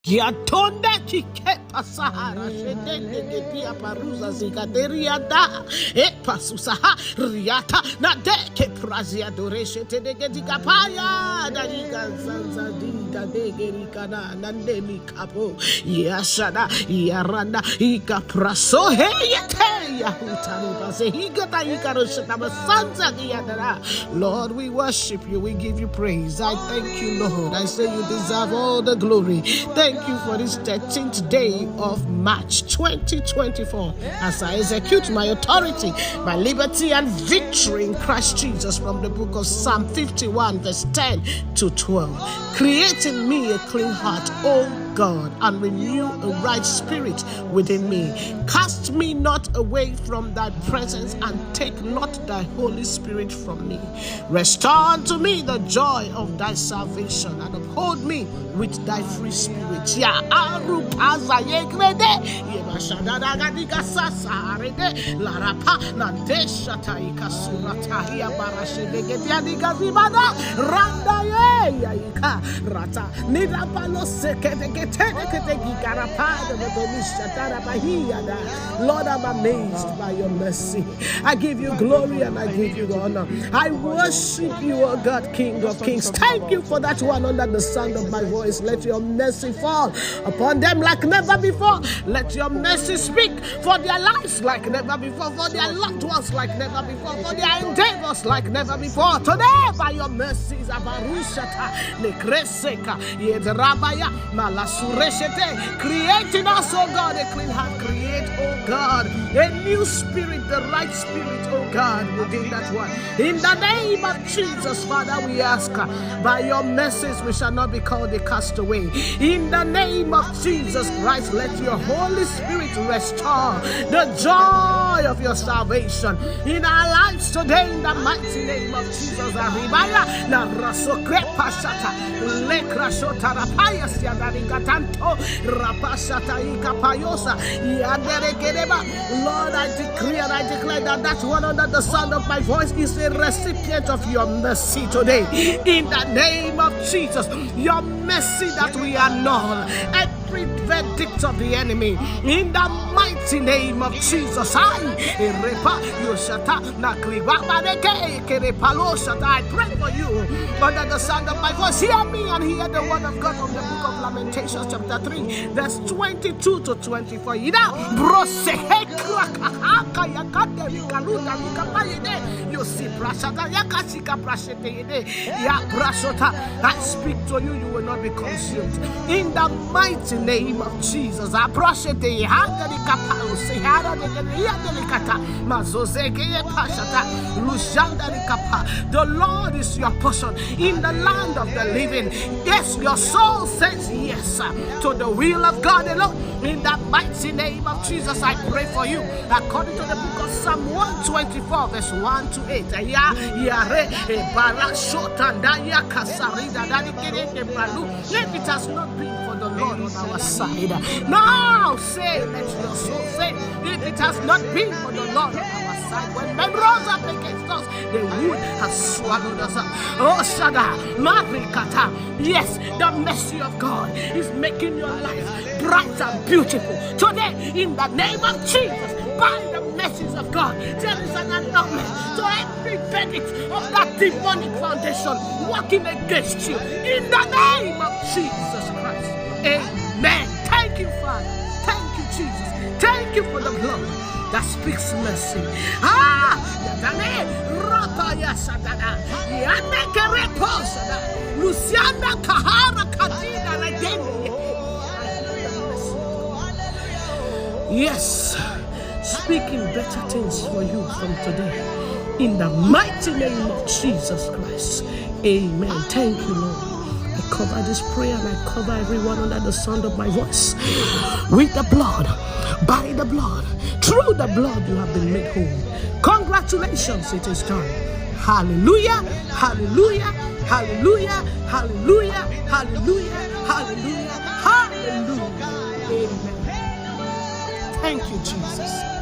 Giatonda kikepa sahara shedende getia paruza zikateria da pasusaha riata na deke prazia doreshe tedege dikapaya dariga zanza diga dege na nandeli kapo yashada yaranda ikapraso heyete yahutani base higata ikaroshita masanza giyadara. Lord, we worship you, we give you praise. I thank you, Lord. I say you deserve all the glory. Thank you for this 13th day of March 2024 as I execute my authority, my liberty and victory in Christ Jesus from the book of Psalm 51 verse 10 to 12. Create in me a clean heart, O God, and renew a right spirit within me. Cast me not away from thy presence and take not thy Holy Spirit from me. Restore unto me the joy of thy salvation and uphold me with thy free spirit. Lord, I'm amazed by your mercy. I give you glory and I give you honor. I worship you, O God, King of Kings. Thank you for that one under the sound of my voice. Let your mercy fall upon them like never before. Let your mercy speak for their lives like never before, for their loved ones like never before, for their endeavors like never before. Today, by your mercies, create in us, oh God, a clean heart. Create, oh God, a new spirit, the right spirit, oh God, within that one. In the name of Jesus, Father, we ask, by your mercies we shall not be called a castaway. In the name of Jesus Christ, let your Holy Spirit restore the joy of your salvation in our lives today. In the mighty name of Jesus, Lord, I decree and I declare that that one under the sound of my voice is a recipient of your mercy today. In the name of Jesus, your mercy that we annul every verdict of the enemy. In the mighty name of Jesus, I pray for you under the sound of my voice. Hear me and hear the word of God from the book of Lamentations chapter 3 verse 22 to 24. I speak to you, you will not be consumed. In the mighty name of Jesus, the Lord is your portion in the land of the living. Yes, your soul says yes to the will of God alone. In the mighty name of Jesus, I pray for you according to the book of Psalm 124 verse 1 to 8. If it has not been for the Lord on our side, now say, let your soul say, if it has not been for the Lord on our side, when men rose up against us, they would have swallowed us up. Oh, Shada, Marikata. Yes, the mercy of God is making your life bright and beautiful today. In the name of Jesus, by the mercies of God, there is an annulment to every verdict of that demonic foundation working against you. In the name of Jesus Christ, amen. Thank you, Father. Thank you, Jesus. Thank you for the blood that speaks mercy. Luciana Kahara Kadina Redemi. Yes, speaking better things for you from today. In the mighty name of Jesus Christ. Amen. Thank you, Lord. I cover this prayer and I cover everyone under the sound of my voice with the blood, by the blood, through the blood you have been made whole. Congratulations, it is done. Hallelujah, hallelujah, hallelujah, hallelujah, hallelujah, hallelujah, hallelujah. Amen. Thank you, Jesus.